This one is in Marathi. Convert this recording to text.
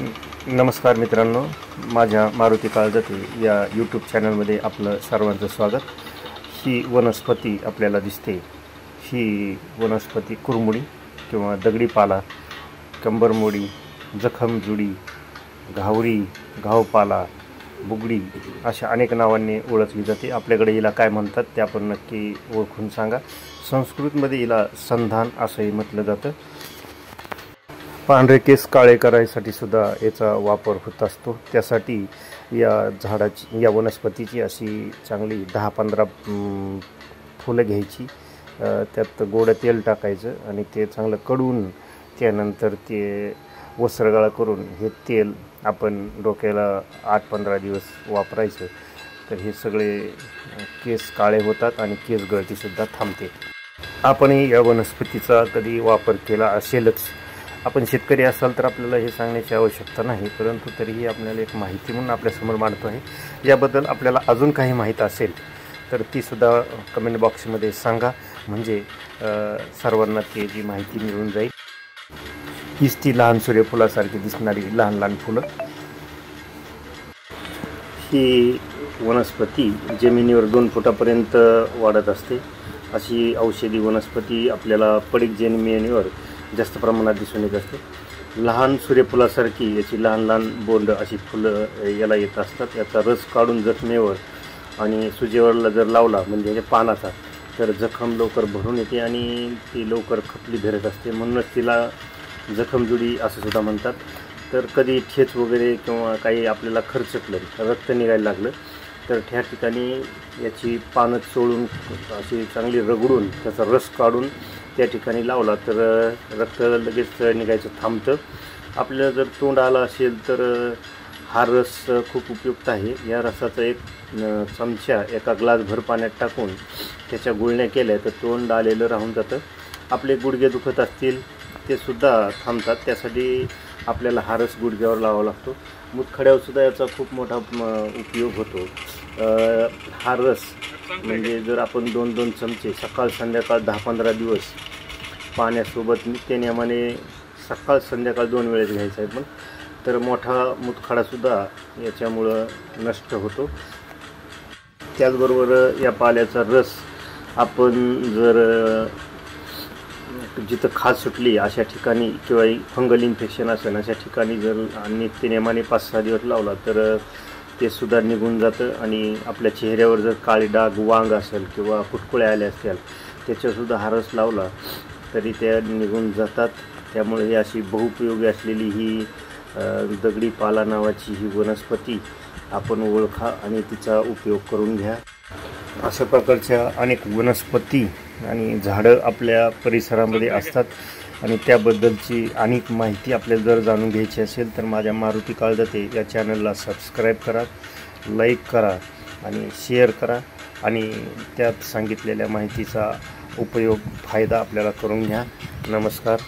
नमस्कार मित्रांनो, माझ्या मारुती काळजाते या यूट्यूब चॅनलमध्ये आपलं सर्वांचं स्वागत। ही वनस्पती आपल्याला दिसते, ही वनस्पती कुरमुडी किंवा दगडी पाला, कंबरमोडी, जखमजुडी, घावरी, घावपाला, बुगडी अशा अनेक नावांनी ओळखली जाते। आपल्याकडे हिला काय म्हणतात ते आपण नक्की ओळखून सांगा। संस्कृतमध्ये हिला संधान असंही म्हटलं जातं। पांढरे केस काळे करायसाठी सुद्धा याचा वापर होत असतो। त्यासाठी या झाडाची, या वनस्पतीची अशी चांगली 10-15 फुलं घ्यायची, त्यात गोडं तेल टाकायचं आणि ते चांगलं कडवून त्यानंतर ते वस्त्रगाळ करून हे तेल आपण डोक्याला 8-15 दिवस वापरायचं। तर हे सगळे केस काळे होतात आणि केस गळतीसुद्धा थांबते। आपणही या वनस्पतीचा कधी वापर केला असेलच। आपण शेतकरी असाल तर आपल्याला हे सांगण्याची आवश्यकता नाही, परंतु तरीही आपल्याला एक माहिती म्हणून आपल्यासमोर मांडतो आहे। याबद्दल आपल्याला अजून काही माहिती असेल तर तीसुद्धा कमेंट बॉक्समध्ये सांगा, म्हणजे सर्वांना ती माहिती मिळून जाईल। हीच ती लहान सूर्यफुलासारखी दिसणारी लहान लहान फुलं। ही वनस्पती जमिनीवर 2 फुटापर्यंत वाढत असते। अशी औषधी वनस्पती आपल्याला पडीक जमिनीवर जास्त प्रमाणात दिसून येत असते। लहान सूर्यफुलासारखी याची लहान लहान बोंड अशी फुलं याला येत असतात। याचा रस काढून जखमेवर आणि सुजेवरला जर लावला म्हणजे याच्या पानाचा, तर जखम लवकर भरून येते आणि ती लवकर खपली धरत असते। म्हणूनच तिला जखमजुडी असं सुद्धा म्हणतात। तर कधी ठेच वगैरे किंवा काही आपल्याला खरचटलं, रक्त निघायला लागलं, तर त्या ठिकाणी याची पानं चोळून अशी चांगली रगडून त्याचा रस काढून त्या ठिकाणी लावला तर रक्त लगेच निघायचं थांबतं। आपल्याला जर तोंड आलं असेल तर हा रस खूप उपयुक्त आहे। या रसाचा एक चमचा एका ग्लासभर पाण्यात टाकून त्याच्या गुळण्या केल्या तर तोंड आलेलं राहून जातं। आपले गुडघे दुखत असतील ते सुद्धा थांबतात। त्यासाठी आपल्याला हा रस गुडघ्यावर लावावा लागतो। मुतखड्यावरसुद्धा याचा खूप मोठा उपयोग होतो। हा रस म्हणजे जर आपण 2-2 चमचे सकाळ संध्याकाळ 10-15 दिवस पाण्यासोबत नित्य नियमाने सकाळ संध्याकाळ 2 वेळेस घ्यायचा आहे, पण तर मोठा मुतखडासुद्धा याच्यामुळं नष्ट होतो। त्याचबरोबर या पाल्याचा रस आपण जर जिथं खाज सुटली अशा ठिकाणी किंवा फंगल इन्फेक्शन असेल अशा ठिकाणी जर नित्य नियमाने 5-6 दिवस लावला तर ते सुद्धा निघून जातं। आणि आपल्या चेहऱ्यावर जर काळे डाग, वांग असेल किंवा फुटकुळ्या आल्या असतील त्याच्यासुद्धा हा रस लावला तरी त्या निघून जातात। त्यामुळे ही अशी बहुपयोगी असलेली ही दगडी पाला नावाची ही वनस्पती आपण ओळखा आणि तिचा उपयोग करून घ्या। अशा प्रकारच्या अनेक वनस्पती आणि झाडं आपल्या परिसरामध्ये असतात आणि त्याबद्दलची अनेक माहिती आपल्याला जर जाणून घ्यायची असेल तर माझ्या मारुती काळजाते या चॅनलला सबस्क्राईब करा, लाईक करा आणि शेअर करा आणि त्यात सांगितलेल्या माहितीचा उपयोग, फायदा आपल्याला करून घ्या। नमस्कार।